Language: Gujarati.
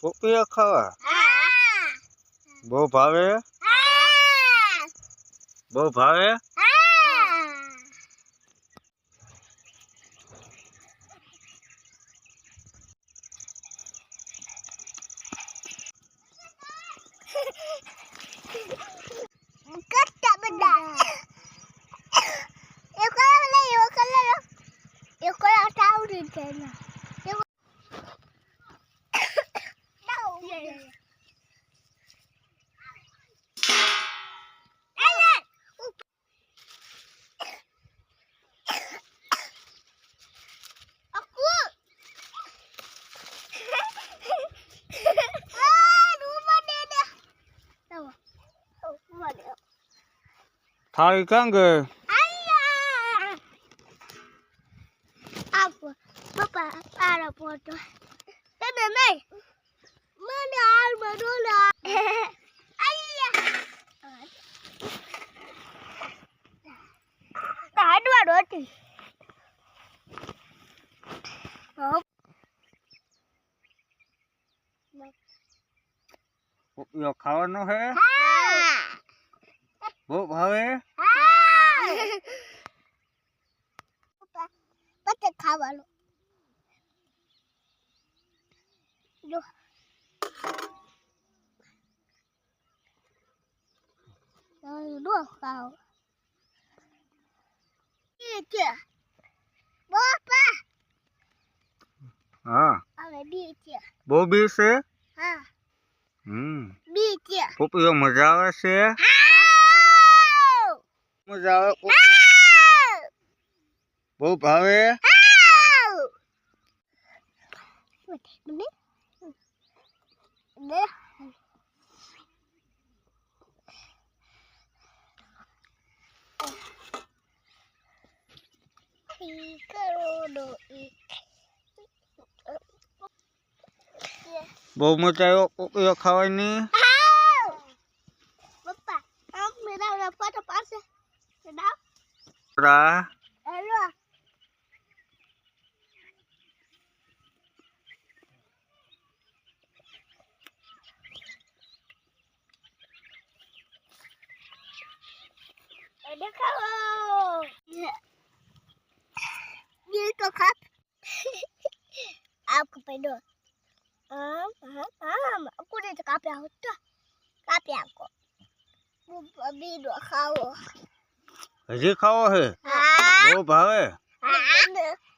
પોપૈયા ખાવા બહુ ભાવે બહુ ભાવે થાળી ક્યાં ગઈ પપ્પા તારા ફોટો તને નહીં મને હાલ મનોલા હાડવાડો હતી પોપૈયો ખાવાનો હે બહુ ભાવે પતે ખાવાનું જો નો ખાઓ કે બાપા હા હવે બી છે બહુ બી છે હા બી છે પોપૈયો મજા આવે છે મજા આવે બહુ ભાવે બહુ મજા આવ્યો પોપૈયો ખાવાની પપ્પા આમ મેરા ફોટો પાસે દાવ હેલો देखाओ ये तो खा आपको पहनो आपको नहीं तो कापे होता कापे आपको अभी दो खाओ હજી ખાવો હે हाँ બહુ ભાવે हाँ